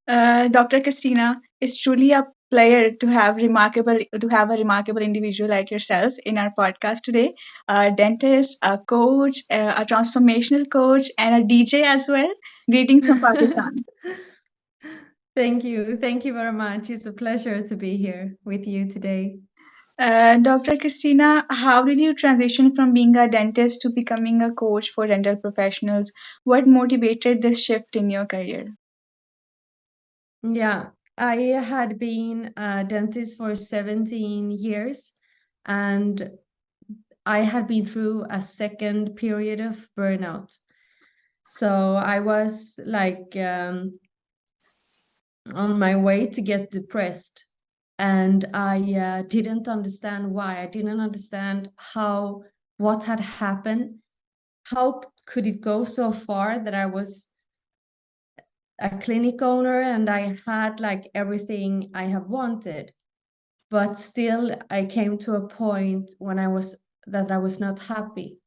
Dr. Christina, it's truly a pleasure to have a remarkable individual like yourself in our podcast today. A dentist, a coach, a transformational coach, and a DJ as well. Greetings from Pakistan. Thank you. Thank you very much. It's a pleasure to be here with you today. Dr. Christina, how did you transition from being a dentist to becoming a coach for dental professionals? What motivated this shift in your career? Yeah, I had been a dentist for 17 years, and I had been through a second period of burnout. So I was like on my way to get depressed, and I didn't understand why. I didn't understand what had happened. How could it go so far that I was a clinic owner and I had like everything I have wanted, but still I came to a point when I was not happy.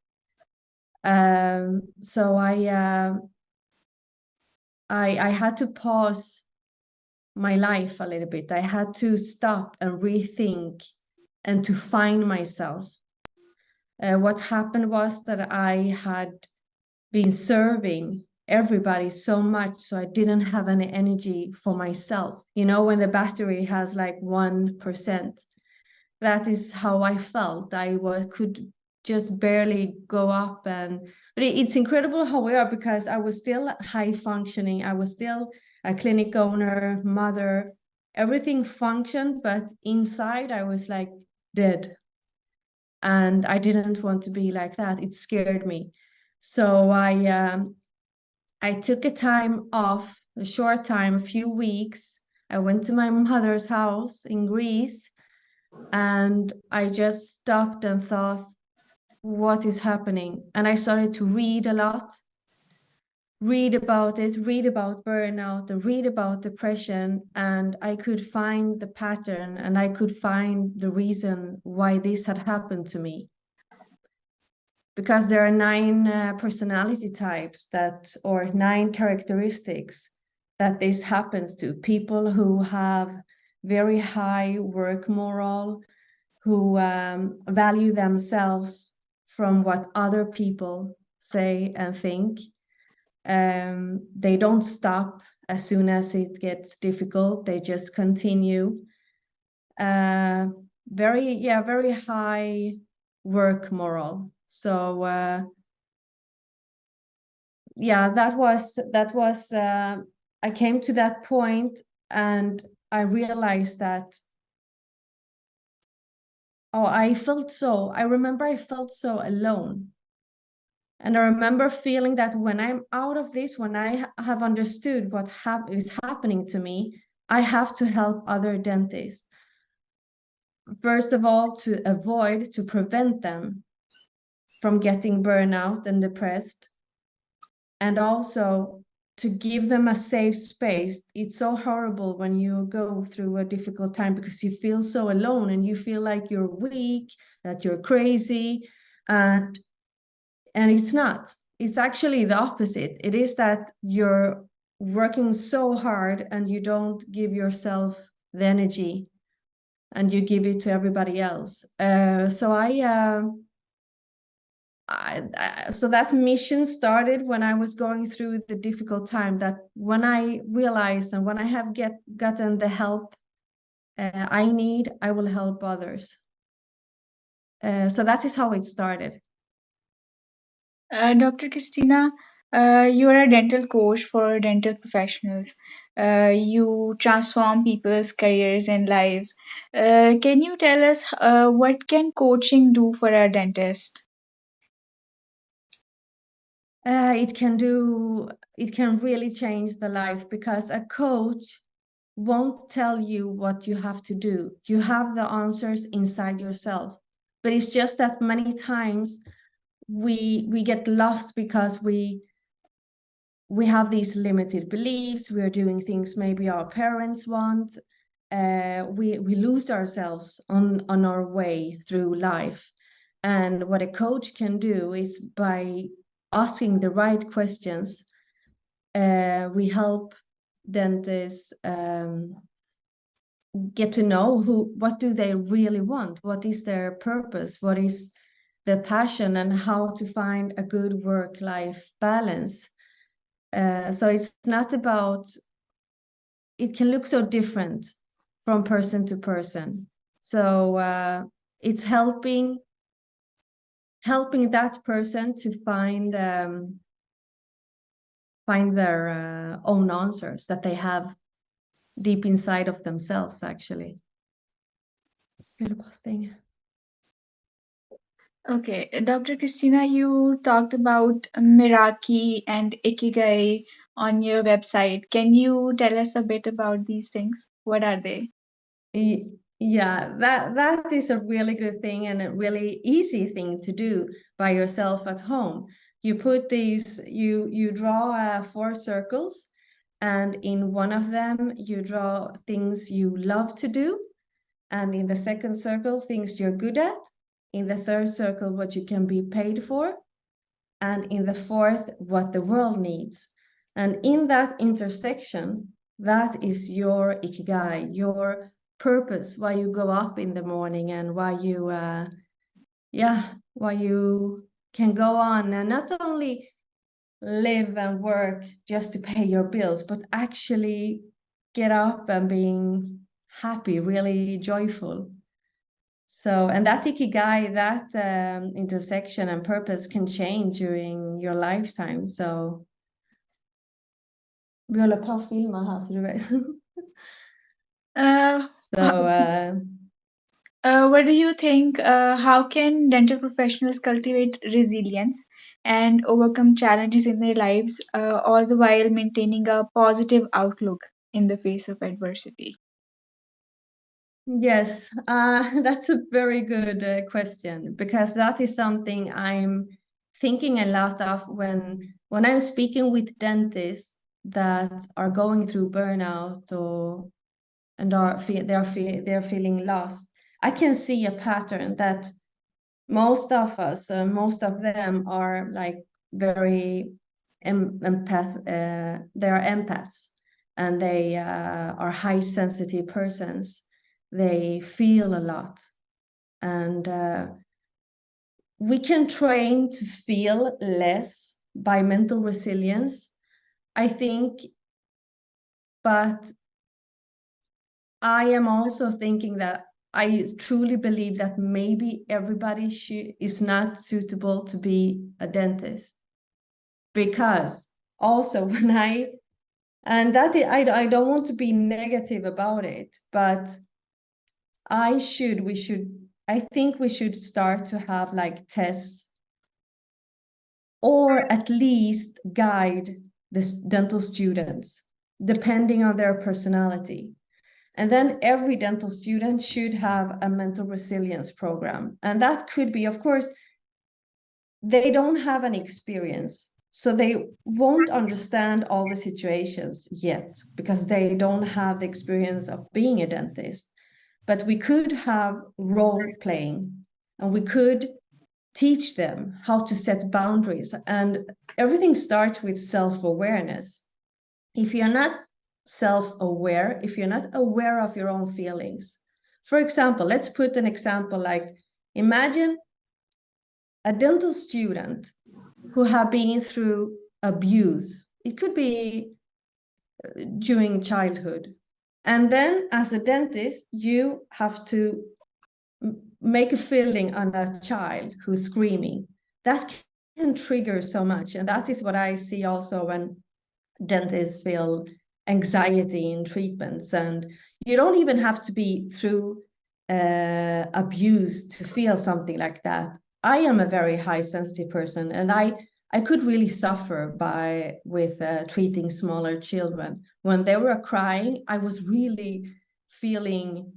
So I had to pause my life a little bit. I had to stop and rethink and to find myself. What happened was that I had been serving everybody so much, so I didn't have any energy for myself. You know, when the battery has like 1%, that is how I felt. Could just barely go up, but it's incredible how we are, because I was still high functioning. I was still a clinic owner, mother, everything functioned, but inside I was like dead. And I didn't want to be like that. It scared me. So I took a time off, a short time, a few weeks. I went to my mother's house in Greece, and I just stopped and thought, what is happening? And I started to read a lot, read about it, read about burnout, and read about depression. And I could find the pattern, and I could find the reason why this had happened to me. Because there are 9 personality types or 9 characteristics that this happens to. People who have very high work moral, who value themselves from what other people say and think. They don't stop as soon as it gets difficult. They just continue. Very high work moral. So that was I came to that point, and I realized that I remember I felt so alone. And I remember feeling that when I'm out of this, when I have understood what is happening to me, I have to help other dentists. First of all, to prevent them from getting burnout and depressed, and also to give them a safe space. It's so horrible when you go through a difficult time, because you feel so alone and you feel like you're weak, that you're crazy, and it's not. It's actually the opposite. It is that you're working so hard and you don't give yourself the energy, and you give it to everybody else. So that mission started when I was going through the difficult time, that when I realized and when I have gotten the help I need, I will help others. So that is how it started. Dr. Christina, you are a dental coach for dental professionals. You transform people's careers and lives. Can you tell us what can coaching do for a dentist? It can really change the life, because a coach won't tell you what you have to do. You have the answers inside yourself. But it's just that many times we get lost, because we have these limited beliefs. We are doing things maybe our parents want. We lose ourselves on our way through life. And what a coach can do is, by asking the right questions, we help dentists get to know what do they really want, what is their purpose, what is their passion, and how to find a good work-life balance. So it's not about, it can look so different from person to person. So it's helping that person to find their own answers that they have deep inside of themselves, actually. Okay, Dr. Christina, you talked about Meraki and Ikigai on your website. Can you tell us a bit about these things? What are they? Yeah, that is a really good thing and a really easy thing to do by yourself at home. You put these, you draw 4 circles, and in one of them you draw things you love to do, and in the second circle things you're good at, in the third circle what you can be paid for, and in the fourth what the world needs. And in that intersection, that is your ikigai, your purpose, why you go up in the morning, and why you can go on and not only live and work just to pay your bills, but actually get up and being happy, really joyful. So, and that ikigai, that intersection and purpose can change during your lifetime. So, vi håller på att filma här, så du vet. Uh, So, what do you think? How can dental professionals cultivate resilience and overcome challenges in their lives, all the while maintaining a positive outlook in the face of adversity? yes, that's a very good question, because that is something I'm thinking a lot of when I'm speaking with dentists that are going through burnout and they're feeling lost. I can see a pattern that most of us, most of them are like very they are empaths, and they are high sensitive persons. They feel a lot, and we can train to feel less by mental resilience, I think. But I am also thinking that I truly believe that maybe everybody is not suitable to be a dentist, because also when I don't want to be negative about it, but I think we should start to have like tests, or at least guide the dental students depending on their personality. And then every dental student should have a mental resilience program. And that could be, of course, they don't have an experience, so they won't understand all the situations yet because they don't have the experience of being a dentist. But we could have role playing, and we could teach them how to set boundaries. And everything starts with self-awareness. If you're not self-aware, if you're not aware of your own feelings, for example, let's put an example like, imagine a dental student who have been through abuse. It could be during childhood. And then as a dentist, you have to make a feeling on a child who's screaming. That can trigger so much. And that is what I see also when dentists feel anxiety in treatments. And you don't even have to be through abuse to feel something like that. I am a very high sensitive person, and I could really suffer with treating smaller children. When they were crying, I was really feeling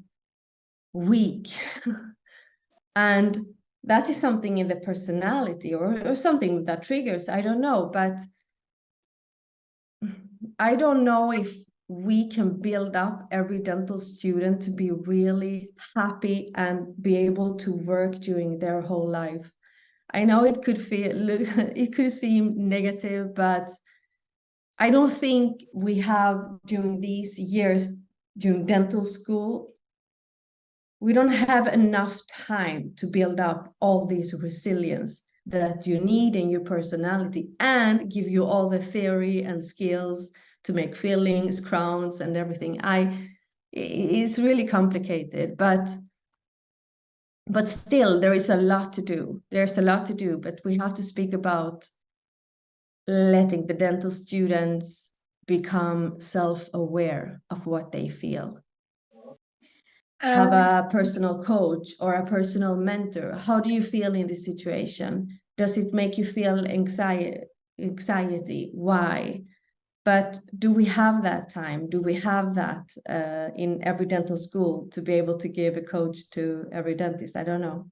weak. And that is something in the personality, or something that triggers, I don't know. But I don't know if we can build up every dental student to be really happy and be able to work during their whole life. I know it could seem negative, but I don't think we have, during these years, during dental school, we don't have enough time to build up all this resilience that you need in your personality and give you all the theory and skills to make fillings, crowns, and everything. It's really complicated, but still there is a lot to do. There's a lot to do, but we have to speak about letting the dental students become self-aware of what they feel. Have Um, a personal coach or a personal mentor. How do you feel in this situation? Does it make you feel anxiety? Why? But do we have that time? Do we have that in every dental school to be able to give a coach to every dentist? I don't know.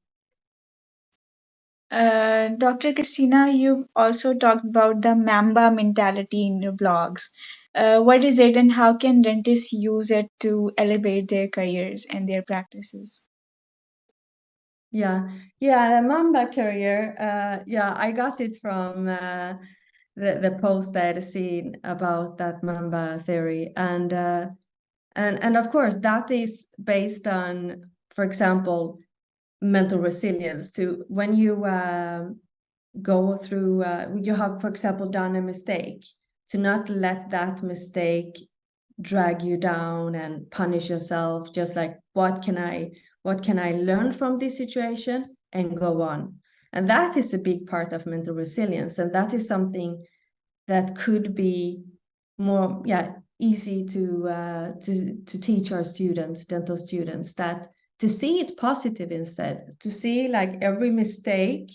Dr. Christina, you've also talked about the Mamba mentality in your blogs. What is it, and how can dentists use it to elevate their careers and their practices? Yeah, Mamba career. Yeah, I got it from the post I had seen about that Mamba theory, and of course that is based on, for example, mental resilience. To when you go through, you have, for example, done a mistake, to not let that mistake drag you down and punish yourself. Just like, what can I learn from this situation and go on. And that is a big part of mental resilience, and that is something that could be more, yeah, easy to teach our students, dental students, that to see it positive, instead to see like every mistake,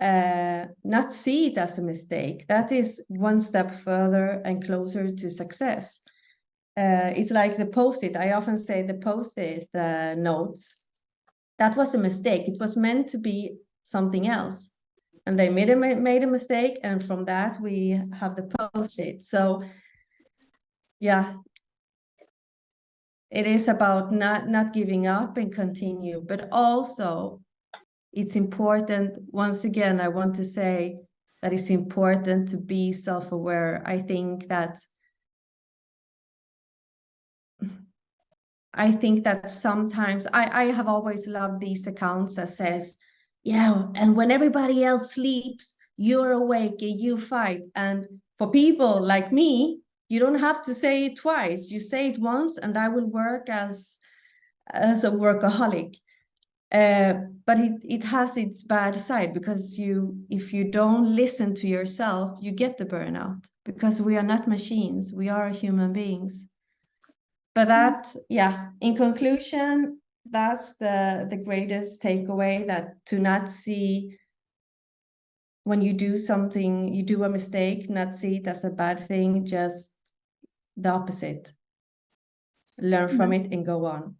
not see it as a mistake. That is one step further and closer to success. It's like the post-it. I often say the post-it notes. That was a mistake. It was meant to be something else. And they made a mistake. And from that, we have the post-it. So yeah, it is about not giving up and continue. But also, it's important, once again, I want to say that it's important to be self-aware. I think that sometimes I have always loved these accounts that says, yeah, and when everybody else sleeps, you're awake and you fight. And for people like me, you don't have to say it twice. You say it once, and I will work as a workaholic. But it has its bad side, because if you don't listen to yourself, you get the burnout, because we are not machines. We are human beings. But that, yeah, in conclusion, that's the greatest takeaway, that to not see, when you do something, you do a mistake, not see it as a bad thing, just the opposite. Learn from it and go on.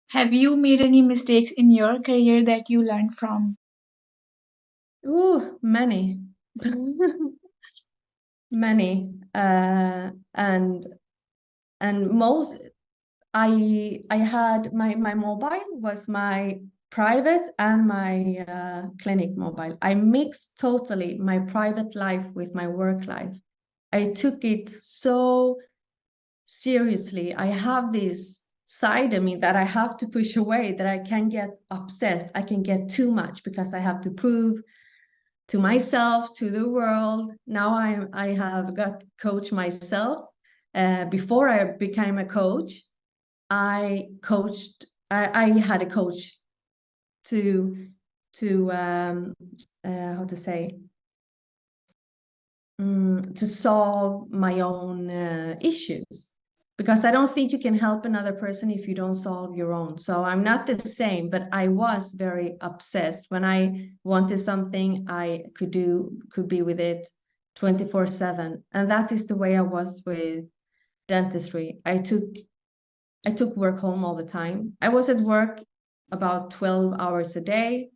Have you made any mistakes in your career that you learned from? Ooh, many. Many. And most, I had my mobile was my private and my clinic mobile. I mixed totally my private life with my work life. I took it so seriously. I have this side of me that I have to push away, that I can get obsessed. I can get too much, because I have to prove to myself, to the world. Now I have got coach myself. Before I became a coach, I had a coach to how to say, to solve my own issues, because I don't think you can help another person if you don't solve your own. So I'm not the same, but I was very obsessed. When I wanted something, I could be with it 24/7. And that is the way I was with dentistry. I took work home all the time. I was at work about 12 hours a day.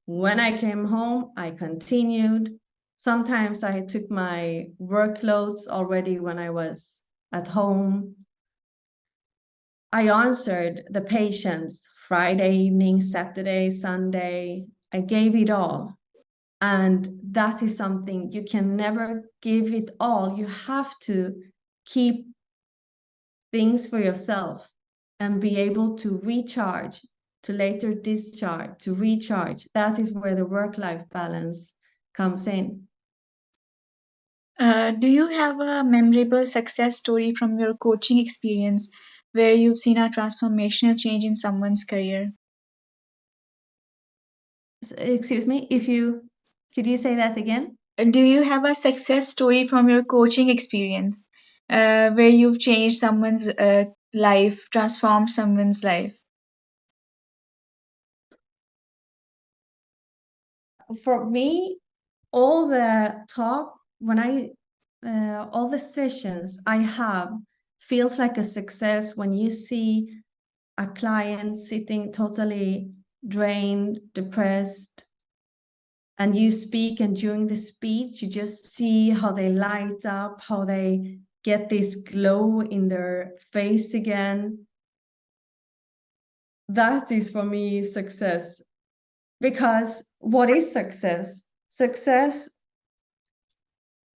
When I came home, I continued. Sometimes I took my workloads already when I was at home. I answered the patients Friday evening, Saturday, Sunday. I gave it all. And that is something you can never give it all. You have to keep things for yourself and be able to recharge, to later discharge, to recharge. That is where the work-life balance comes in. Do you have a memorable success story from your coaching experience where you've seen a transformational change in someone's career? Excuse me, could you say that again? Do you have a success story from your coaching experience where you've changed someone's life, transformed someone's life? For me, all the talk when I all the sessions I have feels like a success when you see a client sitting totally drained, depressed, and you speak, and during the speech you just see how they light up, how they get this glow in their face again. That is for me success. Because what is success? Success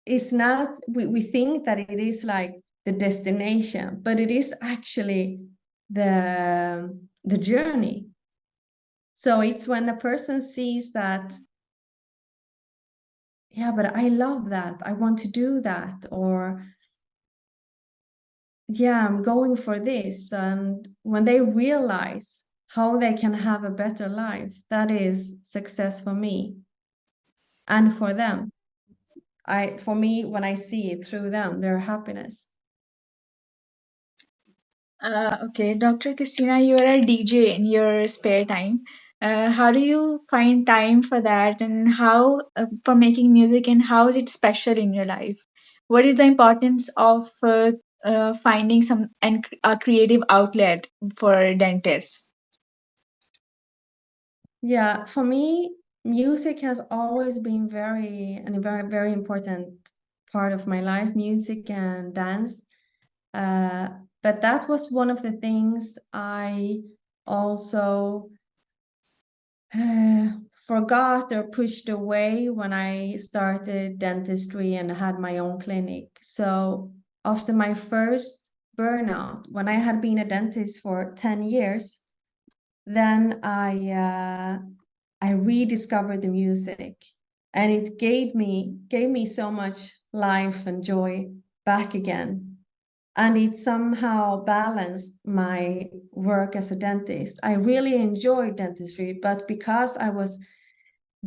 is not, we think that it is like the destination, but it is actually the journey. So it's when a person sees that, yeah, but I love that, I want to do that, or yeah, I'm going for this. And when they realize how they can have a better life, that is success for me and for them. For me, when I see it through them, their happiness. Okay, Dr. Christina, you are a DJ in your spare time. How do you find time for that, and how for making music, and how is it special in your life? What is the importance of finding some and a creative outlet for dentists? Yeah, for me, music has always been very important part of my life, music and dance. Uh, but that was one of the things I also forgot or pushed away when I started dentistry and had my own clinic. So after my first burnout, when I had been a dentist for 10 years, then I rediscovered the music, and it gave me so much life and joy back again. And it somehow balanced my work as a dentist. I really enjoyed dentistry, but because I was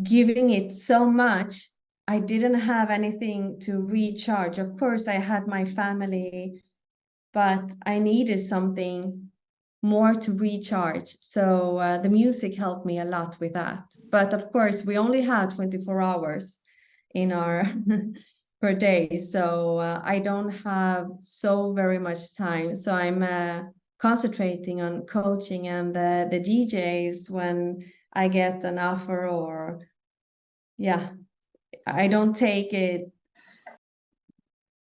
giving it so much, I didn't have anything to recharge. Of course, I had my family, but I needed something more to recharge. So the music helped me a lot with that. But of course, we only had 24 hours in our per day. So I don't have so very much time. So I'm concentrating on coaching and the DJs when I get an offer, or yeah, I don't take it.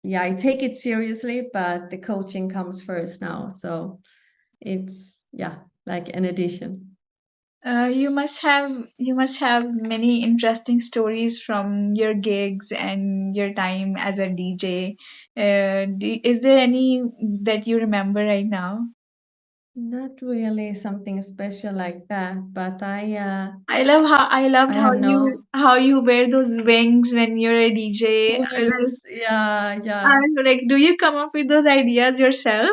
Yeah, I take it seriously, but the coaching comes first now. So it's, yeah, like an addition. You must have many interesting stories from your gigs and your time as a DJ. Is there any that you remember right now? Not really something special like that, but I loved I how have no you wear those wings when you're a DJ. wings. Yeah, yeah. Like, do you come up with those ideas yourself?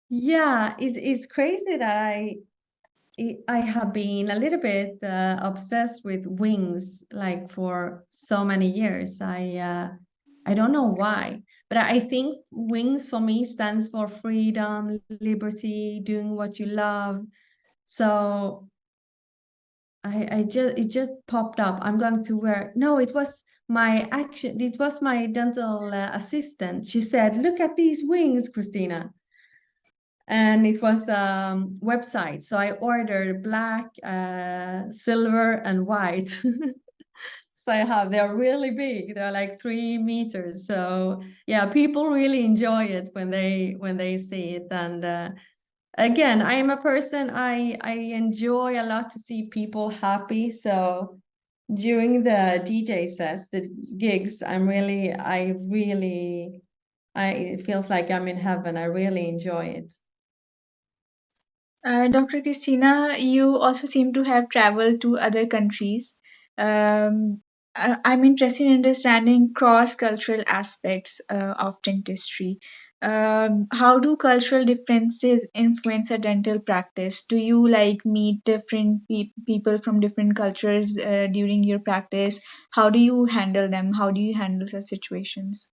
Yeah, it's crazy that I have been a little bit obsessed with wings like for so many years. I don't know why, but I think wings for me stands for freedom, liberty, doing what you love. So I just it just popped up. I'm going to wear. No, it was my action. It was my dental assistant. She said, "Look at these wings, Christina." And it was website. So I ordered black, silver, and white. So I have, they're really big. They're like 3 meters. So yeah, people really enjoy it when they see it. And again, I am a person, I enjoy a lot to see people happy. So during the DJ sets, the gigs, it feels like I'm in heaven. I really enjoy it. Dr. Christina, you also seem to have traveled to other countries. I'm interested in understanding cross-cultural aspects of dentistry. How do cultural differences influence a dental practice? Do you like meet different people from different cultures during your practice? How do you handle them? How do you handle such situations?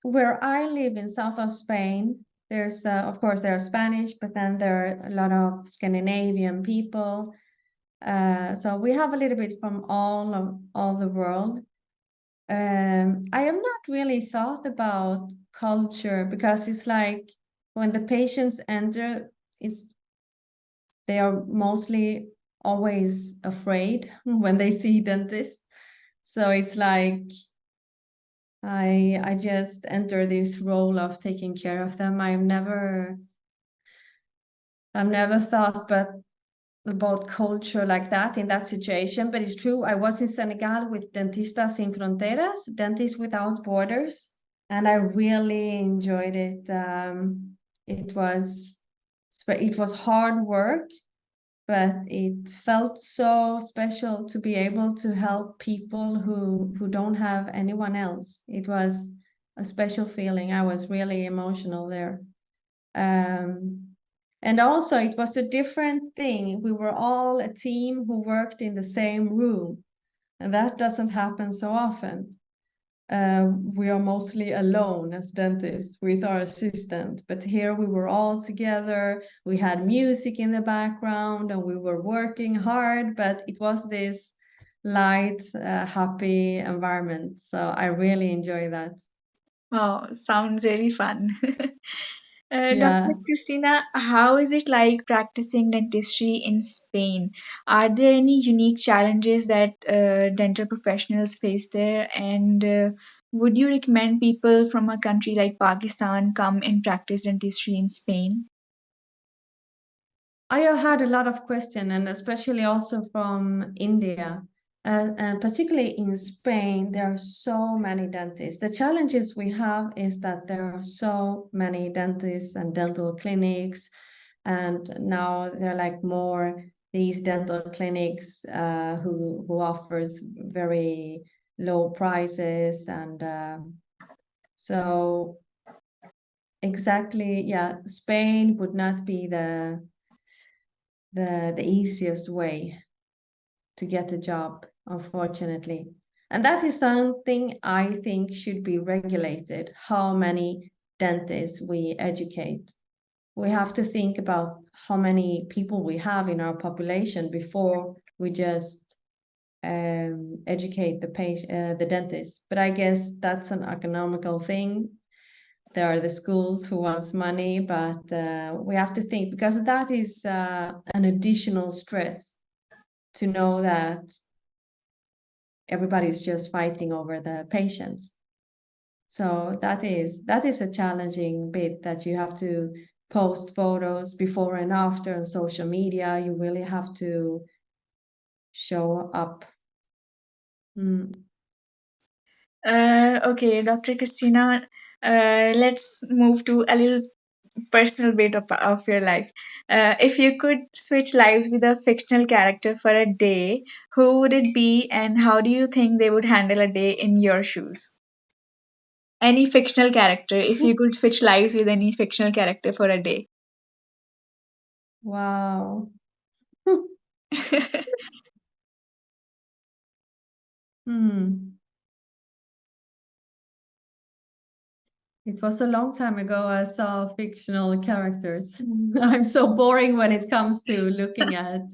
Where I live in south of Spain, there's of course there are Spanish, but then there are a lot of Scandinavian people. So we have a little bit from all the world. I have not really thought about culture because it's like when the patients enter, it's they are mostly always afraid when they see dentists. So it's like I just enter this role of taking care of them. I've never thought but about culture like that in that situation. But it's true. I was in Senegal with Dentistas Sin Fronteras, Dentists Without Borders, and I really enjoyed it. It was it was hard work, but it felt so special to be able to help people who don't have anyone else. It was a special feeling. I was really emotional there. Um, and also, it was a different thing. We were all a team who worked in the same room, and that doesn't happen so often. We are mostly alone as dentists with our assistant, but here we were all together. We had music in the background and we were working hard, but it was this light, happy environment. So I really enjoy that. Oh, sounds really fun. Dr. Yeah. Christina, how is it like practicing dentistry in Spain? Are there any unique challenges that dental professionals face there? And would you recommend people from a country like Pakistan come and practice dentistry in Spain? I have had a lot of questions, and especially also from India, and particularly in Spain, there are so many dentists. The challenges we have is that there are so many dentists and dental clinics, and now there are like more these dental clinics who offers very low prices, and so exactly, yeah, Spain would not be the easiest way to get a job, unfortunately. And that is something I think should be regulated, how many dentists we educate. We have to think about how many people we have in our population before we just educate the dentist. But I guess that's an economical thing. There are the schools who wants money, but we have to think because that is an additional stress to know that everybody's just fighting over the patients. So that is a challenging bit that you have to post photos before and after on social media. You really have to show up. Mm. Okay, Dr. Christina, let's move to a little personal bit of your life. If you could switch lives with a fictional character for a day, who would it be and how do you think they would handle a day in your shoes? Any fictional character, if you could switch lives with any fictional character for a day. Wow. Hmm. It was a long time ago I saw fictional characters. I'm so boring when it comes to looking at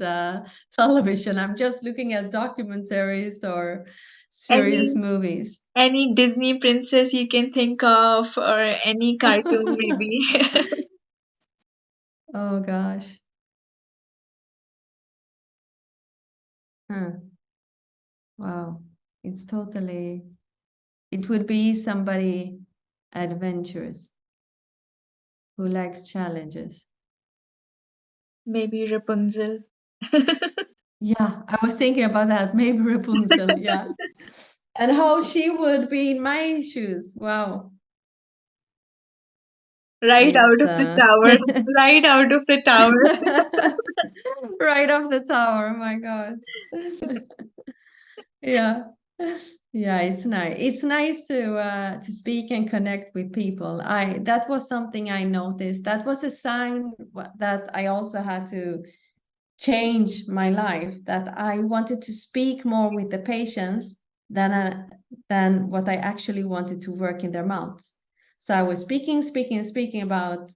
television. I'm just looking at documentaries or serious any movies. any Disney princess you can think of or any cartoon maybe. Oh gosh. Huh. Wow. It's totally, it would be somebody adventurous who likes challenges. Maybe Rapunzel. Yeah, I was thinking about that. Maybe Rapunzel, yeah. And how she would be in my shoes. Wow. Right out It's of the tower. Right out of the tower. right off the tower. Oh my God. Yeah. Yeah, it's nice. It's nice to speak and connect with people. I that was something I noticed. That was a sign that I also had to change my life, that I wanted to speak more with the patients than what I actually wanted to work in their mouths. So I was speaking about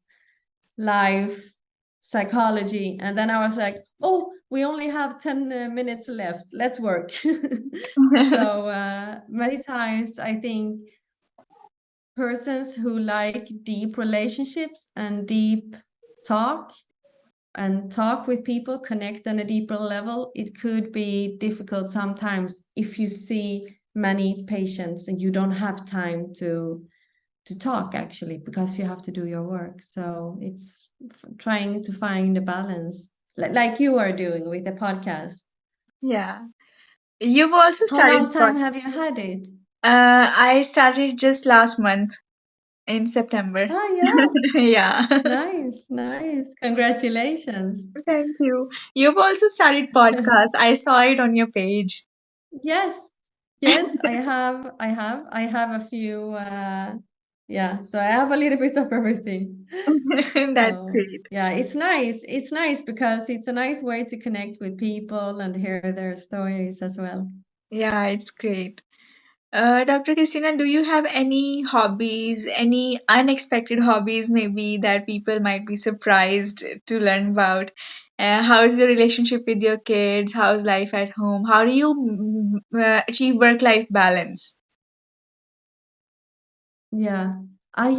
life, psychology, and then I was like, oh, we only have 10 minutes left. Let's work. So many times I think persons who like deep relationships and deep talk and talk with people, connect on a deeper level, it could be difficult sometimes if you see many patients and you don't have time to talk actually because you have to do your work. So it's trying to find a balance, like you are doing with the podcast. Yeah. You've also How long started time have you had it? I started just last month in September. Ah, yeah. Yeah. Nice, nice. Congratulations. Thank you. You've also started podcast. I saw it on your page. Yes, yes, I have a few, yeah, so I have a little bit of everything. That's So great. yeah, it's nice. It's nice because it's a nice way to connect with people and hear their stories as well. Yeah, it's great. Dr. Christina, do you have any hobbies, any unexpected hobbies maybe that people might be surprised to learn about? How's your relationship with your kids? How's life at home? How do you achieve work-life balance? Yeah. I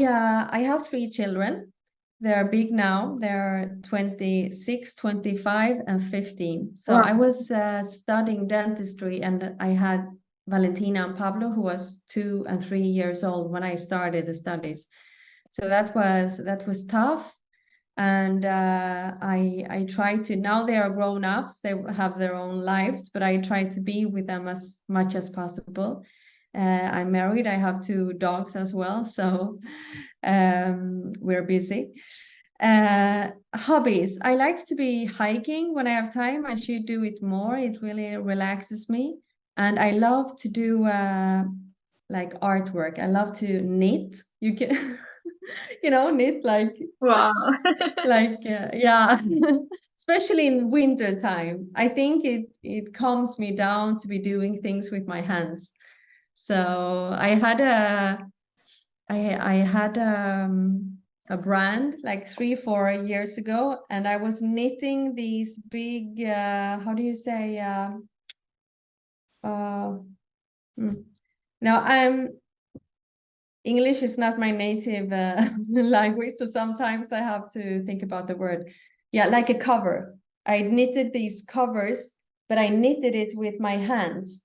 have three children. They're big now. They're 26, 25, and 15. So I Wow. was studying dentistry and I had Valentina and Pablo, who was 2 and 3 years old when I started the studies. So that was tough. And I try to, now they are grown ups, they have their own lives, but I try to be with them as much as possible. I'm married, I have two dogs as well, so we're busy. Hobbies, I like to be hiking when I have time. I should do it more, it really relaxes me. And I love to do like artwork. I love to knit. You can knit Wow. yeah, especially in winter time. I think it calms me down to be doing things with my hands. So I had a brand like 3 4 years ago, and I was knitting these big how do you say uh mm. now I'm English is not my native language, so sometimes I have to think about the word. Yeah, like a cover. I knitted these covers, but I knitted it with my hands.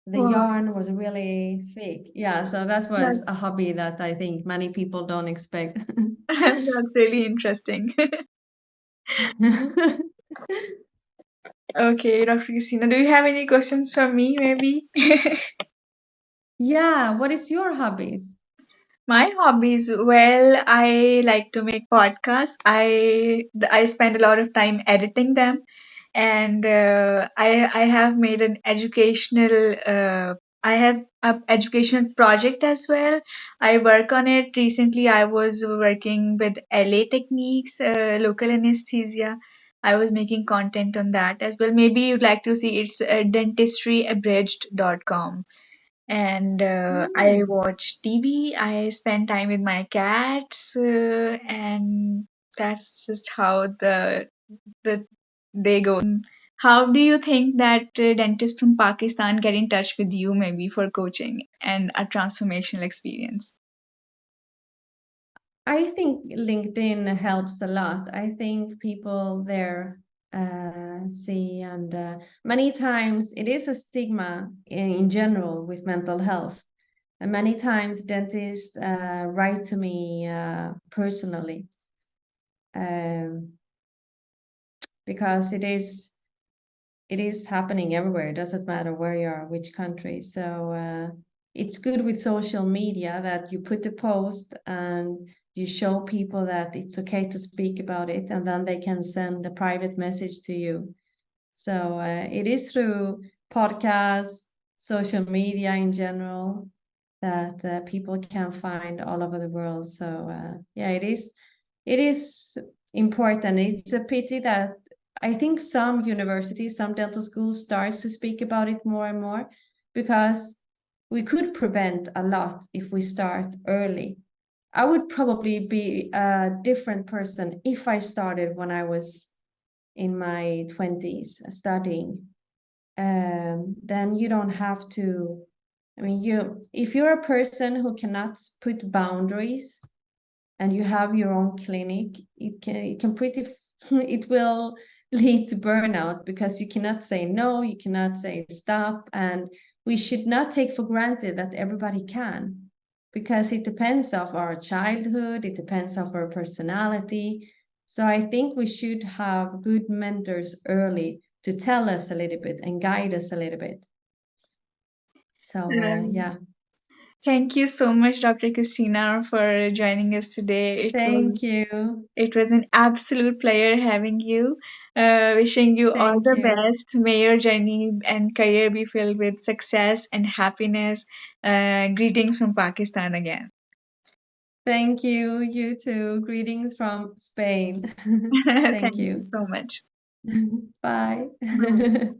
The Wow. yarn was really thick. Yeah, so that was That's, a hobby that I think many people don't expect. that's really interesting. Okay, Dr. Christina, do you have any questions for me, maybe? Yeah, what is your hobbies? My hobbies, well, I like to make podcasts. I spend a lot of time editing them, and I have made an educational. I have a educational project as well. I work on it. Recently, I was working with LA techniques, local anesthesia. I was making content on that as well. Maybe you'd like to see it's dentistryabridged.com. And I Hmm. watch TV. I spend time with my cats, and that's just how the day goes. How do you think that dentists from Pakistan get in touch with you, maybe for coaching and a transformational experience? I think LinkedIn helps a lot. I think people there see, and many times it is a stigma in general with mental health. And many times dentists write to me personally, um, because it is. it is happening everywhere. It doesn't matter where you are, which country. So it's good with social media that you put a post and you show people that it's okay to speak about it, and then they can send a private message to you. So it is through podcasts, social media in general, that people can find all over the world. So yeah, it is important. It's a pity that I think some universities, some dental schools starts to speak about it more and more, because we could prevent a lot if we start early. I would probably be a different person if I started when I was in my 20s studying. Then you don't have to, I mean, you, if you're a person who cannot put boundaries and you have your own clinic, it can pretty it will lead to burnout, because you cannot say no, you cannot say stop, and we should not take for granted that everybody can, because it depends of our childhood, it depends of our personality. So I think we should have good mentors early to tell us a little bit and guide us a little bit. So Um, yeah, Thank you so much, Dr. Christina, for joining us today. thank you, It was an absolute pleasure having you. Wishing you all thank the you. best. May your journey and career be filled with success and happiness. Greetings from Pakistan again. Thank you. You too. Greetings from Spain. Thank Thank you you. so much. Bye. Bye.